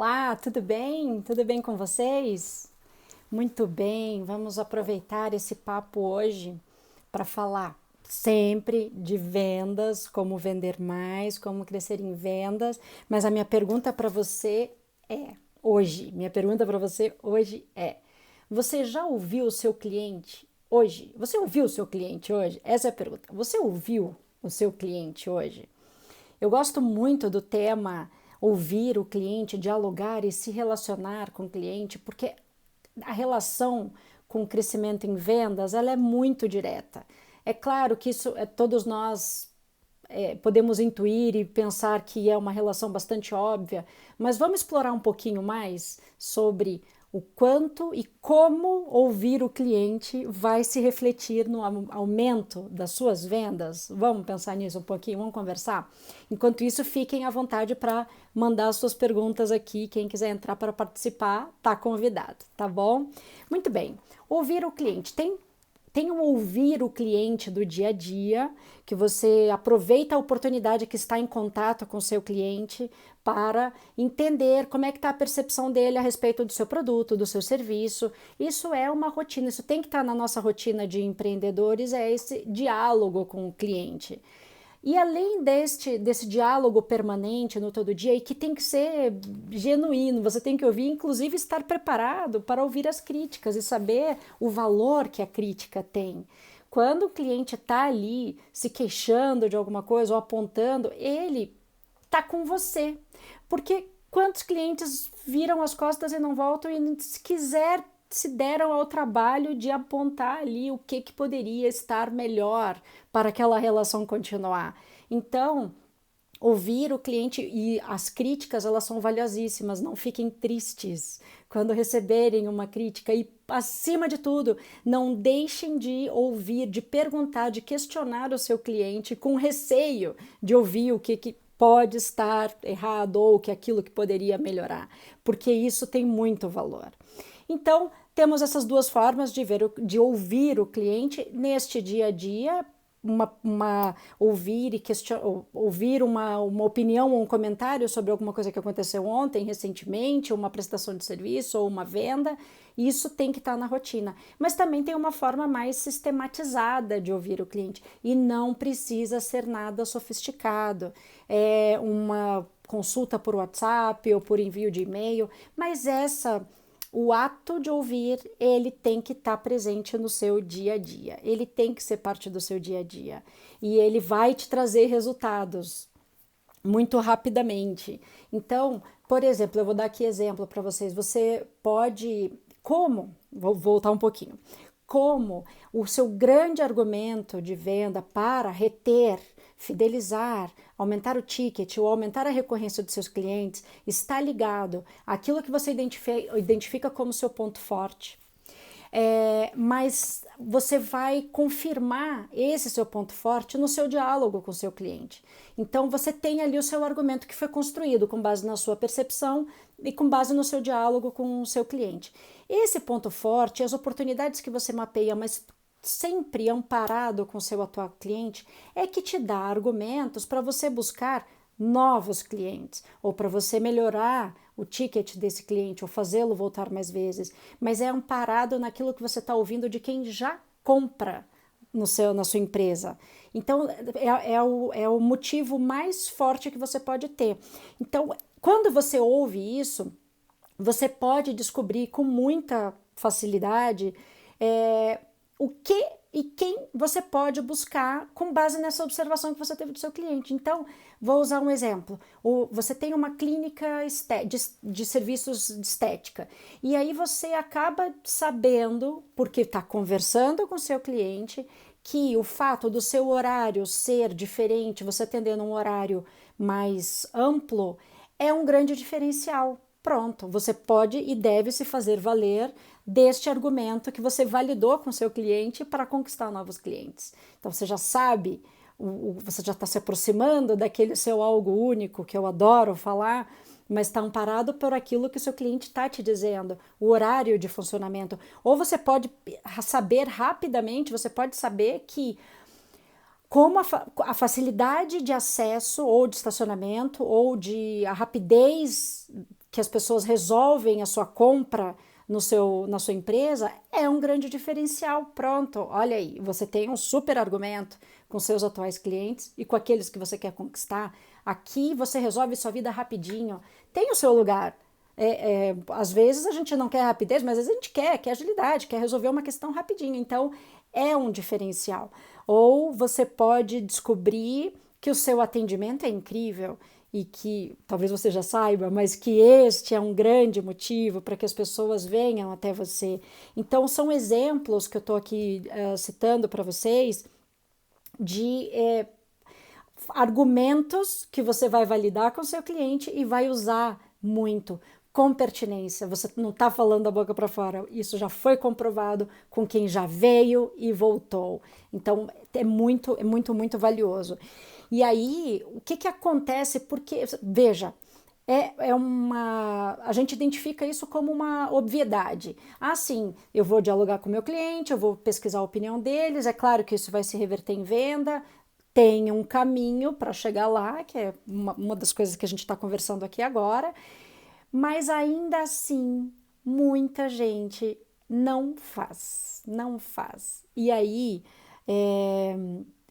Olá, tudo bem? Tudo bem com vocês? Muito bem, vamos aproveitar esse papo hoje para falar sempre de vendas, como vender mais, como crescer em vendas. Mas a minha pergunta para você é minha pergunta para você hoje é: você já ouviu o seu cliente hoje? Você ouviu o seu cliente hoje? Essa é a pergunta. Você ouviu o seu cliente hoje? Eu gosto muito do tema ouvir o cliente, dialogar e se relacionar com o cliente, porque a relação com o crescimento em vendas, ela é muito direta. É claro que isso todos nós podemos intuir e pensar que é uma relação bastante óbvia, mas vamos explorar um pouquinho mais sobre o quanto e como ouvir o cliente vai se refletir no aumento das suas vendas. Vamos pensar nisso um pouquinho, vamos conversar? Enquanto isso, fiquem à vontade para mandar suas perguntas aqui. Quem quiser entrar para participar, está convidado, tá bom? Muito bem. Ouvir o cliente. Tem um ouvir o cliente do dia a dia, que você aproveita a oportunidade que está em contato com o seu cliente para entender como é que está a percepção dele a respeito do seu produto, do seu serviço. Isso é uma rotina, isso tem que estar na nossa rotina de empreendedores, é esse diálogo com o cliente. E além desse diálogo permanente no todo dia, e que tem que ser genuíno, você tem que ouvir, inclusive estar preparado para ouvir as críticas e saber o valor que a crítica tem. Quando o cliente está ali se queixando de alguma coisa ou apontando, ele está com você. Porque quantos clientes viram as costas e não voltam e se quiser se deram ao trabalho de apontar ali o que poderia estar melhor para aquela relação continuar. Então, ouvir o cliente e as críticas, elas são valiosíssimas, não fiquem tristes quando receberem uma crítica e, acima de tudo, não deixem de ouvir, de perguntar, de questionar o seu cliente com receio de ouvir o que pode estar errado ou que aquilo que poderia melhorar, porque isso tem muito valor. Então, temos essas duas formas de ouvir o cliente neste dia a dia, ouvir ouvir uma opinião ou um comentário sobre alguma coisa que aconteceu ontem, recentemente, uma prestação de serviço ou uma venda. Isso tem que estar na rotina. Mas também tem uma forma mais sistematizada de ouvir o cliente e não precisa ser nada sofisticado. É uma consulta por WhatsApp ou por envio de e-mail, mas o ato de ouvir, ele tem que estar presente no seu dia a dia, ele tem que ser parte do seu dia a dia e ele vai te trazer resultados muito rapidamente. Então, por exemplo, eu vou dar aqui exemplo para vocês. Você pode, vou voltar um pouquinho, como o seu grande argumento de venda para reter, fidelizar, aumentar o ticket ou aumentar a recorrência dos seus clientes está ligado àquilo que você identifica como seu ponto forte. Mas você vai confirmar esse seu ponto forte no seu diálogo com o seu cliente. Então você tem ali o seu argumento que foi construído com base na sua percepção e com base no seu diálogo com o seu cliente. Esse ponto forte, as oportunidades que você mapeia, mas sempre amparado com o seu atual cliente, é que te dá argumentos para você buscar novos clientes ou para você melhorar o ticket desse cliente ou fazê-lo voltar mais vezes, mas é amparado naquilo que você está ouvindo de quem já compra na sua empresa. Então, é o motivo mais forte que você pode ter. Então, quando você ouve isso, você pode descobrir com muita facilidade o que e quem você pode buscar com base nessa observação que você teve do seu cliente. Então, vou usar um exemplo. Você tem uma clínica de serviços de estética e aí você acaba sabendo, porque está conversando com o seu cliente, que o fato do seu horário ser diferente, você atendendo um horário mais amplo, é um grande diferencial. Pronto, você pode e deve se fazer valer deste argumento que você validou com seu cliente para conquistar novos clientes. Então você já sabe, você já está se aproximando daquele seu algo único que eu adoro falar, mas está amparado por aquilo que o seu cliente está te dizendo, o horário de funcionamento. Ou você pode saber rapidamente, você pode saber que como a facilidade de acesso ou de estacionamento ou de a rapidez que as pessoas resolvem a sua compra na sua empresa, é um grande diferencial. Pronto, olha aí, você tem um super argumento com seus atuais clientes e com aqueles que você quer conquistar. Aqui você resolve sua vida rapidinho, tem o seu lugar. Às vezes a gente não quer rapidez, mas às vezes a gente quer agilidade, quer resolver uma questão rapidinho. Então é um diferencial. Ou você pode descobrir que o seu atendimento é incrível e que talvez você já saiba, mas que este é um grande motivo para que as pessoas venham até você. Então são exemplos que eu estou aqui citando para vocês de argumentos que você vai validar com o seu cliente e vai usar muito, com pertinência. Você não está falando da boca para fora, isso já foi comprovado com quem já veio e voltou. Então é muito, muito valioso. E aí, o que acontece? Porque, veja, a gente identifica isso como uma obviedade. Ah, sim, eu vou dialogar com o meu cliente, eu vou pesquisar a opinião deles, é claro que isso vai se reverter em venda, tem um caminho para chegar lá, que é uma das coisas que a gente está conversando aqui agora, mas ainda assim, muita gente não faz. E aí,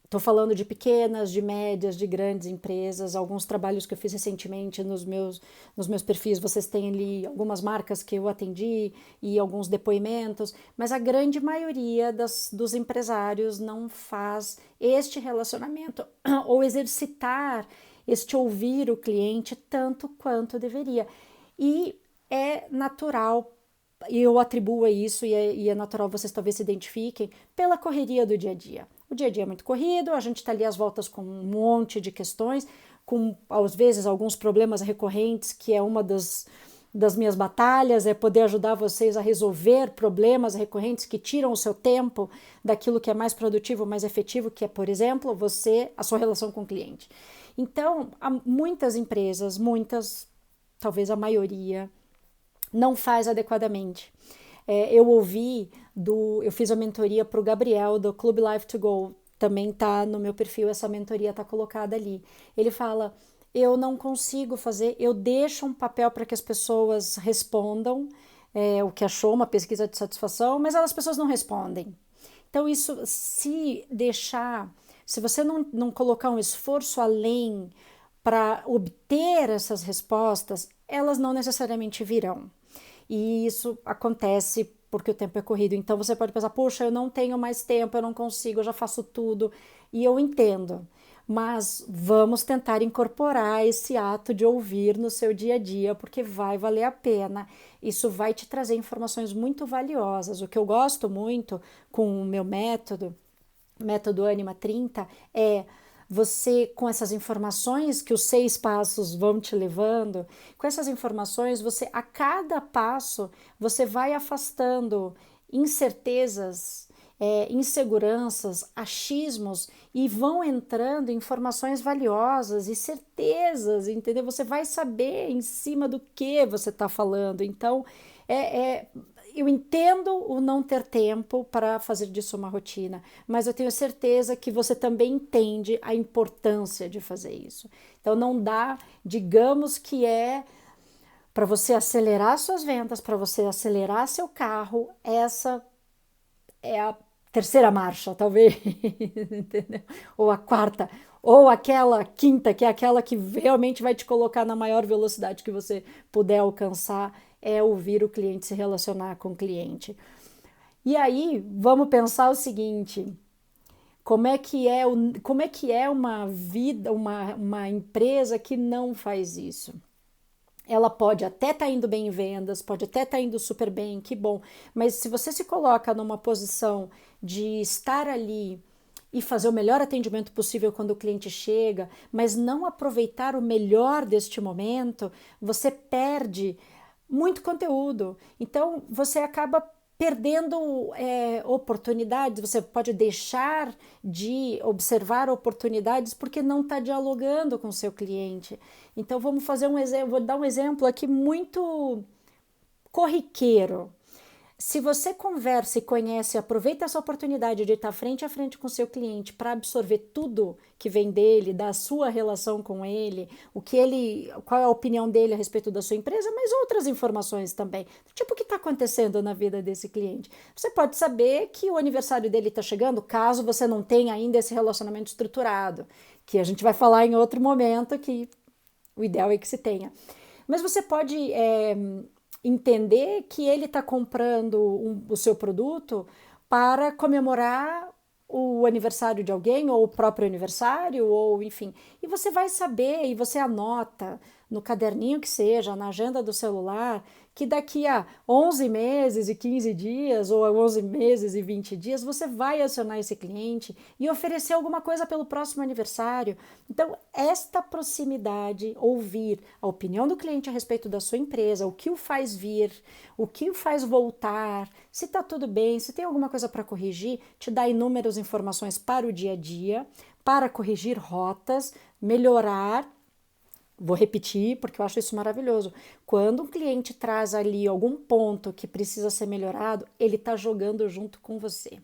estou falando de pequenas, de médias, de grandes empresas, alguns trabalhos que eu fiz recentemente nos meus perfis, vocês têm ali algumas marcas que eu atendi e alguns depoimentos, mas a grande maioria dos empresários não faz este relacionamento ou exercitar este ouvir o cliente tanto quanto deveria. E é natural, eu atribuo a isso, e é natural vocês talvez se identifiquem, pela correria do dia a dia. O dia a dia é muito corrido, a gente está ali às voltas com um monte de questões, com às vezes alguns problemas recorrentes, que é uma das minhas batalhas, é poder ajudar vocês a resolver problemas recorrentes que tiram o seu tempo daquilo que é mais produtivo, mais efetivo, que é, por exemplo, a sua relação com o cliente. Então, há muitas empresas, talvez a maioria, não faz adequadamente. Eu fiz a mentoria para o Gabriel do Clube Life to Go, também tá no meu perfil, essa mentoria tá colocada ali. Ele fala, eu não consigo fazer, eu deixo um papel para que as pessoas respondam o que achou, uma pesquisa de satisfação, mas as pessoas não respondem. Então isso, se você não colocar um esforço além para obter essas respostas, elas não necessariamente virão. E isso acontece porque o tempo é corrido. Então você pode pensar, poxa, eu não tenho mais tempo, eu não consigo, eu já faço tudo. E eu entendo. Mas vamos tentar incorporar esse ato de ouvir no seu dia a dia, porque vai valer a pena. Isso vai te trazer informações muito valiosas. O que eu gosto muito com o meu método Anima 30, é você, com essas informações que os 6 passos vão te levando, com essas informações, você, a cada passo, você vai afastando incertezas, inseguranças, achismos, e vão entrando informações valiosas e certezas, entendeu? Você vai saber em cima do que você está falando. Então, eu entendo o não ter tempo para fazer disso uma rotina, mas eu tenho certeza que você também entende a importância de fazer isso. Então não dá, digamos que para você acelerar suas vendas, para você acelerar seu carro, essa é a terceira marcha, talvez, entendeu? Ou a quarta, ou aquela quinta, que é aquela que realmente vai te colocar na maior velocidade que você puder alcançar, é ouvir o cliente, se relacionar com o cliente. E aí, vamos pensar o seguinte, como é que é uma empresa que não faz isso? Ela pode até estar indo bem em vendas, pode até estar indo super bem, que bom, mas se você se coloca numa posição de estar ali e fazer o melhor atendimento possível quando o cliente chega, mas não aproveitar o melhor deste momento, você perde muito conteúdo. Então você acaba perdendo oportunidades, você pode deixar de observar oportunidades porque não está dialogando com o seu cliente. Então vou dar um exemplo aqui muito corriqueiro. Se você conversa e conhece, aproveita essa oportunidade de estar frente a frente com o seu cliente para absorver tudo que vem dele, da sua relação com ele, qual é a opinião dele a respeito da sua empresa, mas outras informações também. Tipo o que está acontecendo na vida desse cliente. Você pode saber que o aniversário dele está chegando, caso você não tenha ainda esse relacionamento estruturado, que a gente vai falar em outro momento, que o ideal é que se tenha. Mas você pode entender que ele está comprando o seu produto para comemorar o aniversário de alguém, ou o próprio aniversário, ou enfim. E você vai saber, e você anota no caderninho que seja, na agenda do celular, que daqui a 11 meses e 15 dias, ou a 11 meses e 20 dias, você vai acionar esse cliente e oferecer alguma coisa pelo próximo aniversário. Então, esta proximidade, ouvir a opinião do cliente a respeito da sua empresa, o que o faz vir, o que o faz voltar, se está tudo bem, se tem alguma coisa para corrigir, te dá inúmeras informações para o dia a dia, para corrigir rotas, melhorar. Vou repetir porque eu acho isso maravilhoso. Quando um cliente traz ali algum ponto que precisa ser melhorado, ele está jogando junto com você.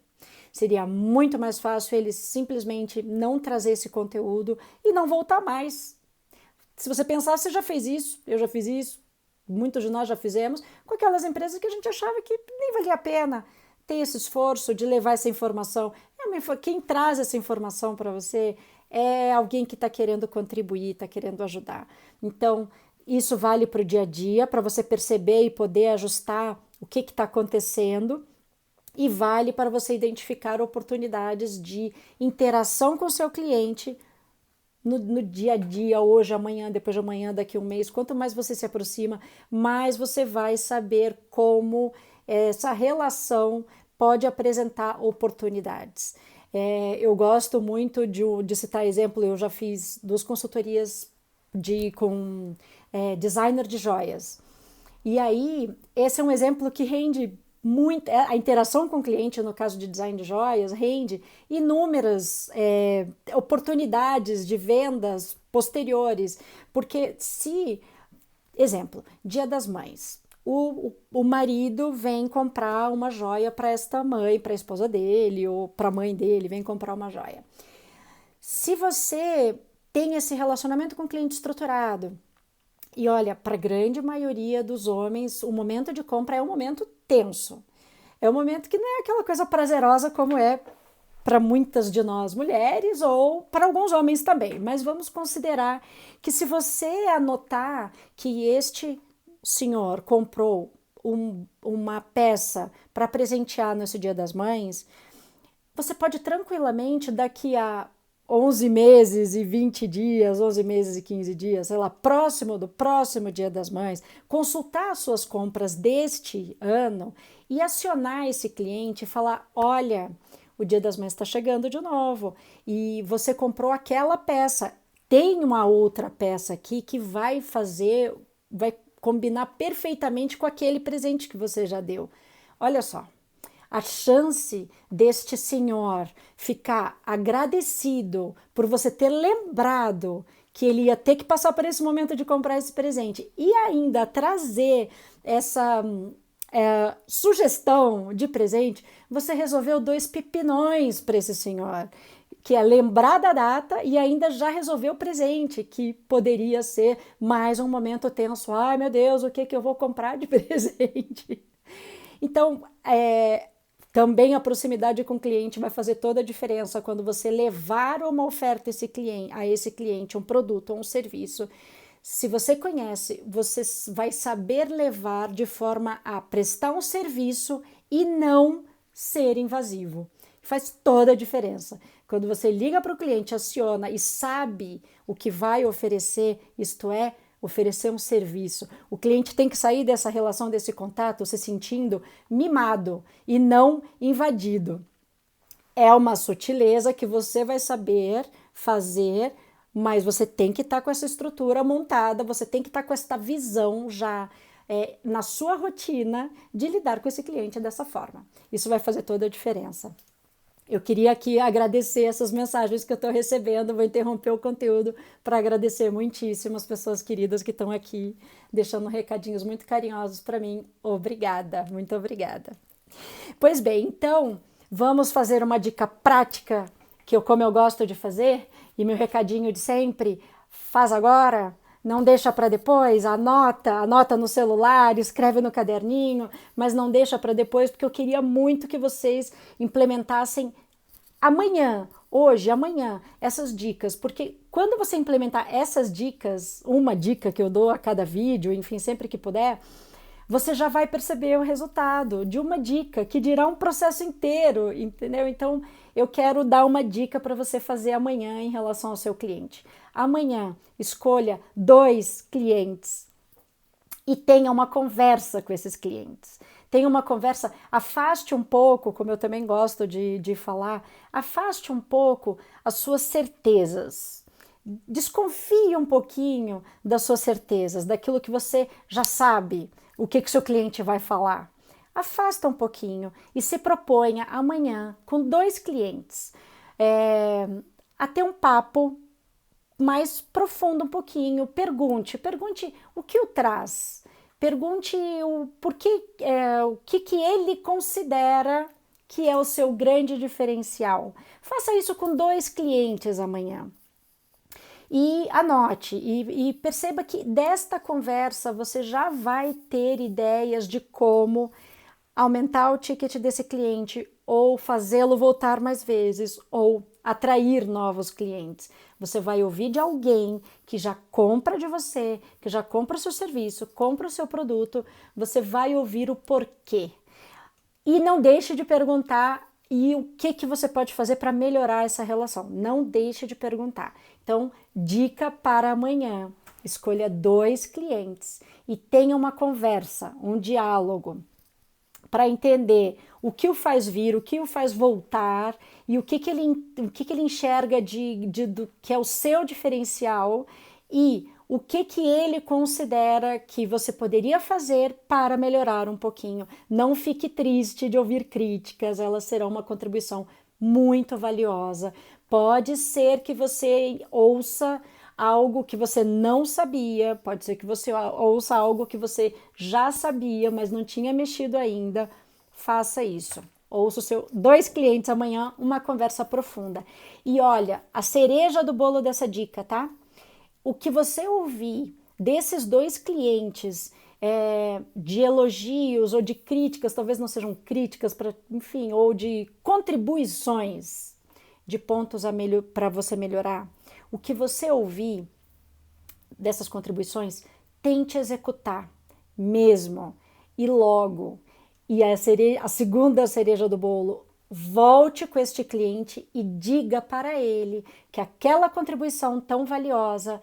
Seria muito mais fácil ele simplesmente não trazer esse conteúdo e não voltar mais. Se você pensar, você já fez isso, eu já fiz isso, muitos de nós já fizemos, com aquelas empresas que a gente achava que nem valia a pena ter esse esforço de levar essa informação. Quem traz essa informação para você é alguém que está querendo contribuir, está querendo ajudar. Então, isso vale para o dia a dia, para você perceber e poder ajustar o que está acontecendo, e vale para você identificar oportunidades de interação com o seu cliente no dia a dia, hoje, amanhã, depois de amanhã, daqui a um mês. Quanto mais você se aproxima, mais você vai saber como essa relação pode apresentar oportunidades. Eu gosto muito de citar exemplo, eu já fiz 2 consultorias com designer de joias. E aí, esse é um exemplo que rende muito, a interação com o cliente, no caso de design de joias, rende inúmeras oportunidades de vendas posteriores, porque exemplo, Dia das Mães, o marido vem comprar uma joia para esta mãe, para a esposa dele, ou para a mãe dele, vem comprar uma joia. Se você tem esse relacionamento com o cliente estruturado, e olha, para a grande maioria dos homens, o momento de compra é um momento tenso. É um momento que não é aquela coisa prazerosa como é para muitas de nós mulheres, ou para alguns homens também. Mas vamos considerar que, se você anotar que este senhor comprou uma peça para presentear nesse Dia das Mães, você pode tranquilamente, daqui a 11 meses e 20 dias, 11 meses e 15 dias, sei lá, próximo do próximo Dia das Mães, consultar as suas compras deste ano e acionar esse cliente e falar: olha, o Dia das Mães está chegando de novo e você comprou aquela peça, tem uma outra peça aqui que vai combinar perfeitamente com aquele presente que você já deu. Olha só, a chance deste senhor ficar agradecido por você ter lembrado que ele ia ter que passar por esse momento de comprar esse presente e ainda trazer essa sugestão de presente, você resolveu 2 pepinões para esse senhor, que é lembrar da data e ainda já resolveu o presente, que poderia ser mais um momento tenso. Ai, meu Deus, o que eu vou comprar de presente? Então, também a proximidade com o cliente vai fazer toda a diferença quando você levar uma oferta a esse cliente, um produto ou um serviço. Se você conhece, você vai saber levar de forma a prestar um serviço e não ser invasivo. Faz toda a diferença. Quando você liga para o cliente, aciona e sabe o que vai oferecer, isto é, oferecer um serviço. O cliente tem que sair dessa relação, desse contato, se sentindo mimado e não invadido. É uma sutileza que você vai saber fazer, mas você tem que estar com essa estrutura montada, você tem que estar com essa visão já na sua rotina de lidar com esse cliente dessa forma. Isso vai fazer toda a diferença. Eu queria aqui agradecer essas mensagens que eu estou recebendo, vou interromper o conteúdo para agradecer muitíssimo as pessoas queridas que estão aqui, deixando recadinhos muito carinhosos para mim. Obrigada, muito obrigada. Pois bem, então vamos fazer uma dica prática, como eu gosto de fazer, e meu recadinho de sempre, faz agora, não deixa para depois, anota no celular, escreve no caderninho, mas não deixa para depois, porque eu queria muito que vocês implementassem amanhã, hoje, amanhã, essas dicas, porque quando você implementar essas dicas, uma dica que eu dou a cada vídeo, enfim, sempre que puder, você já vai perceber o resultado de uma dica, que dirá um processo inteiro, entendeu? Então, eu quero dar uma dica para você fazer amanhã em relação ao seu cliente. Amanhã, escolha 2 clientes e tenha uma conversa com esses clientes. Tenha uma conversa, afaste um pouco, como eu também gosto de falar, afaste um pouco as suas certezas. Desconfie um pouquinho das suas certezas, daquilo que você já sabe, o que seu cliente vai falar. Afasta um pouquinho e se proponha amanhã com 2 clientes a ter um papo mais profundo um pouquinho. Pergunte o que o traz, pergunte o porquê, o que ele considera que é o seu grande diferencial. Faça isso com 2 clientes amanhã. E anote e perceba que desta conversa você já vai ter ideias de como aumentar o ticket desse cliente ou fazê-lo voltar mais vezes ou atrair novos clientes. Você vai ouvir de alguém que já compra de você, que já compra o seu serviço, compra o seu produto, você vai ouvir o porquê. E não deixe de perguntar e o que você pode fazer para melhorar essa relação. Não deixe de perguntar. Então, dica para amanhã: escolha 2 clientes e tenha uma conversa, um diálogo, para entender o que o faz vir, o que o faz voltar e o que ele enxerga do que é o seu diferencial e o que ele considera que você poderia fazer para melhorar um pouquinho. Não fique triste de ouvir críticas, elas serão uma contribuição muito valiosa. Pode ser que você ouça algo que você não sabia, pode ser que você ouça algo que você já sabia, mas não tinha mexido ainda. Faça isso. Ouça os seus 2 clientes amanhã, uma conversa profunda. E olha, a cereja do bolo dessa dica, tá? O que você ouvir desses 2 clientes, de elogios ou de críticas, talvez não sejam críticas, enfim, ou de contribuições de pontos para você melhorar, o que você ouvir dessas contribuições, tente executar mesmo e logo. E a segunda cereja do bolo, volte com este cliente e diga para ele que aquela contribuição tão valiosa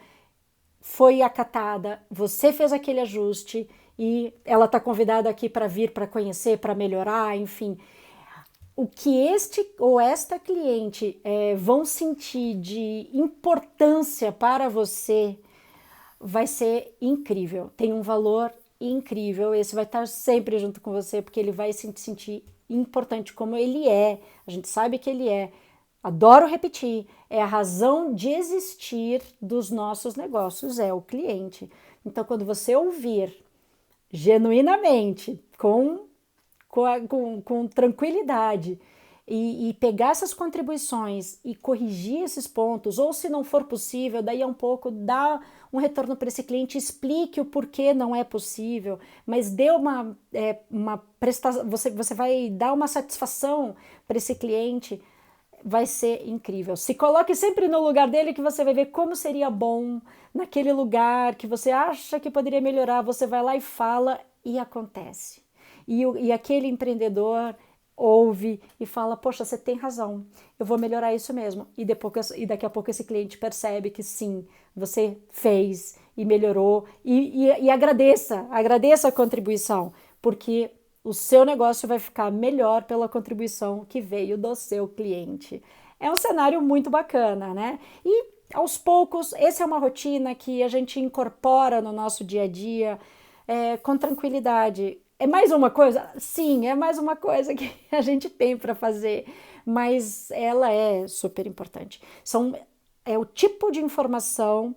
foi acatada, você fez aquele ajuste e ela está convidada aqui para vir, para conhecer, para melhorar, enfim. O que este ou esta cliente vão sentir de importância para você vai ser incrível, tem um valor incrível, esse vai estar sempre junto com você, porque ele vai se sentir importante como ele é, a gente sabe que ele é. Adoro repetir, é a razão de existir dos nossos negócios, é o cliente. Então, quando você ouvir genuinamente, com tranquilidade, e pegar essas contribuições e corrigir esses pontos, ou se não for possível, daí a um pouco dá um retorno para esse cliente, explique o porquê não é possível, mas dê uma prestação, você vai dar uma satisfação para esse cliente, vai ser incrível. Se coloque sempre no lugar dele, que você vai ver como seria bom naquele lugar que você acha que poderia melhorar, você vai lá e fala e acontece. E aquele empreendedor ouve e fala, poxa, você tem razão, eu vou melhorar isso mesmo. E daqui a pouco esse cliente percebe que sim, você fez e melhorou e agradeça a contribuição, porque o seu negócio vai ficar melhor pela contribuição que veio do seu cliente. É um cenário muito bacana, né? E aos poucos, essa é uma rotina que a gente incorpora no nosso dia a dia com tranquilidade. É mais uma coisa? Sim, é mais uma coisa que a gente tem para fazer, mas ela é super importante. É o tipo de informação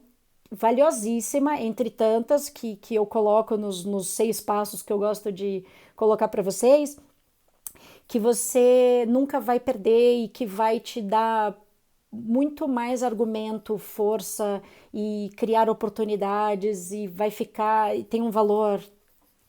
valiosíssima, entre tantas, que eu coloco nos 6 passos que eu gosto de colocar para vocês, que você nunca vai perder e que vai te dar muito mais argumento, força e criar oportunidades e vai ficar, e tem um valor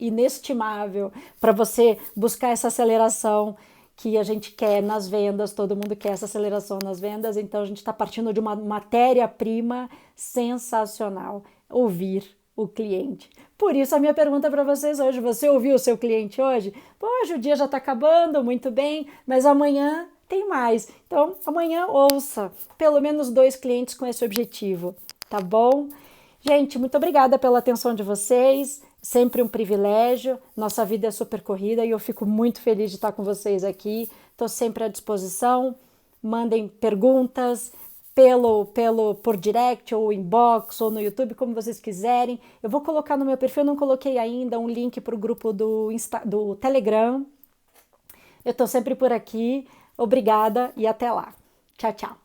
inestimável para você buscar essa aceleração que a gente quer nas vendas, todo mundo quer essa aceleração nas vendas, então a gente está partindo de uma matéria-prima sensacional, ouvir o cliente. Por isso a minha pergunta para vocês hoje, você ouviu o seu cliente hoje? Hoje o dia já está acabando, muito bem, mas amanhã tem mais. Então amanhã ouça pelo menos 2 clientes com esse objetivo, tá bom? Gente, muito obrigada pela atenção de vocês. Sempre um privilégio. Nossa vida é super corrida e eu fico muito feliz de estar com vocês aqui. Estou sempre à disposição. Mandem perguntas por direct ou inbox ou no YouTube, como vocês quiserem. Eu vou colocar no meu perfil, não coloquei ainda, um link para o grupo do Telegram. Eu estou sempre por aqui. Obrigada e até lá. Tchau, tchau.